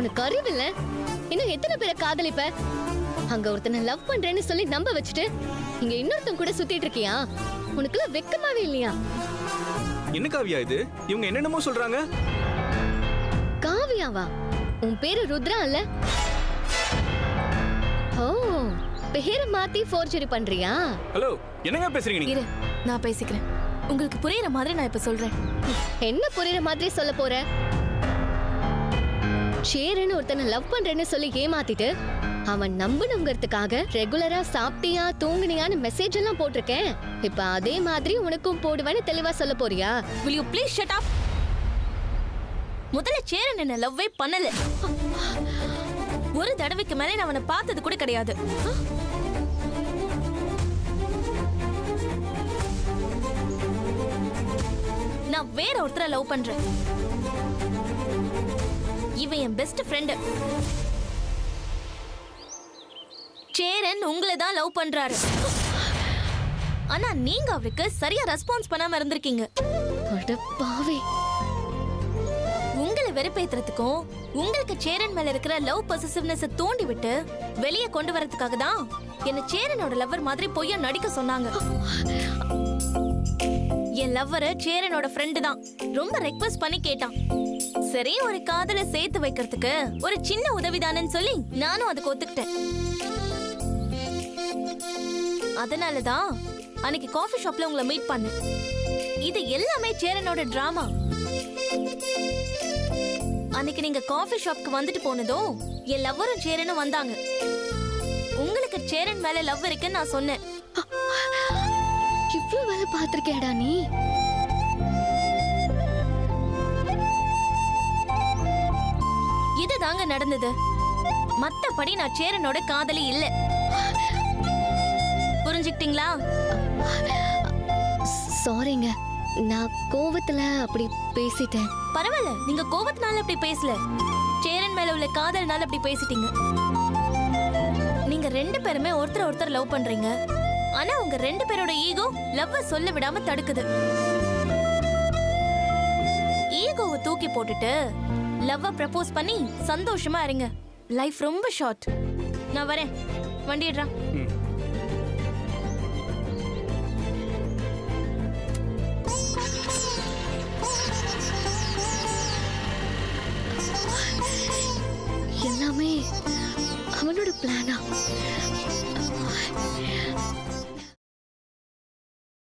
உனக்கு அறிவில்ல? இன்னும் எத்தனை பேரை காதலிப்ப? அங்க ஒருத்தனை லவ் பண்றேன்னு சொல்லி நம்ப வச்சுட்டு இங்க இன்னொருத்தன் கூட சுத்திட்டு இருக்கியா? உனக்குலாம் வெக்கமாவே இல்லையா? என்ன காவியா இது? இவங்க என்னென்னமோ சொல்றாங்க. காவியாவா? உன் பேரு ருத்ரா இல்ல? ஓ, பேரை மாத்தி ஃபோர்ஜரி பண்றியா? ஹலோ, என்னங்க பேசுறீங்க நீங்க? இரு, நான் பேசிக்கிறேன். உங்களுக்கு புரியுற மாதிரி நான் இப்ப சொல்றேன். என்ன புரியுற மாதிரி சொல்ல போற? சேரன்னு ஒருத்தனை லவ் பண்றேன்னு சொல்லி ஏமாத்திட்டு அவன் நம்பணுங்கிறதுக்காக ரெகுலரா சாப்பிட்டியா தூங்குனியான்னு மெசேஜ் எல்லாம் போட்டிருக்கேன். இப்ப அதே மாதிரி உனக்கும் போடுவேன்னு தெளிவா சொல்ல போறியா? Will you please shut up? முதல்ல சேரன் என்ன லவ்வே பண்ணல. ஒரு தடவைக்கு மேலே நான் அவனை பார்த்தது கூட கிடையாது. நான் வேற ஒருத்தரை லவ் பண்றேன். இவன் என் பெஸ்ட் ஃப்ரெண்ட். சேரன் உங்களை தான் லவ் பண்றாரு. ஆனா நீங்க அவருக்கு சரியா ரெஸ்பான்ஸ் பண்ணாம இருந்திருக்கீங்க. அட பாவி. உங்களை வெறுப்பேத்துறதுக்கும் உங்களுக்கு சேரன் மேல இருக்கிற லவ் பொசசிவ்னஸ் தூண்டி விட்டு வெளியே கொண்டு வரதுக்காக தான் என்ன சேரனோட லவ்வர் மாதிரி பொய்யா நடிக்க சொன்னாங்க. என் லவ்வரை சேரனோட ஃப்ரெண்டு தான் ரொம்ப ரெக்வெஸ்ட் பண்ணி கேட்டான். சரி, ஒரு காதலை சேர்த்து வைக்கிறதுக்கு ஒரு சின்ன உதவிதானன்னு சொல்லி நானும் அதுக்கு ஒத்துக்கிட்டேன். அதனாலதான் அன்னைக்கு காஃபி ஷாப்ல உங்களை மீட் பண்ணேன். இது எல்லாமே சேரனோட டிராமா. அன்னைக்கு நீங்க காஃபி ஷாப்க்கு வந்துட்டு போனதும் என் லவ்வரும் சேரனும் வந்தாங்க. உங்களுக்கு சேரன் மேல லவ் இருக்குன்னு நான் சொன்னேன். இவ்வளவு வேலை பார்த்திருக்கேடா நீ? இதுதாங்க நடந்தது. மத்தபடி நான் சேரனோட காதலி இல்ல. புரிஞ்சுக்கிட்டீங்களா? சாரிங்க, நான் கோவத்துல அப்படி பேசிட்டேன். பரவாயில்ல, நீங்க கோபத்தினால அப்படி பேசல. சேரன் மேல உள்ள காதல்னால அப்படி பேசிட்டீங்க. நீங்க ரெண்டு பேருமே ஒருத்தர் லவ் பண்றீங்க. ஆனா உங்க ரெண்டு பேரோட ஈகோ லவ்வ சொல்ல விடாம தடுக்குது. ஈகோவை தூக்கி போட்டுட்டு லவ்வ ப்ரப்போஸ் பண்ணி சந்தோஷமா இருங்க. லைஃப் ரொம்ப ஷார்ட். நான் வரேன், வண்டிடுறேன்.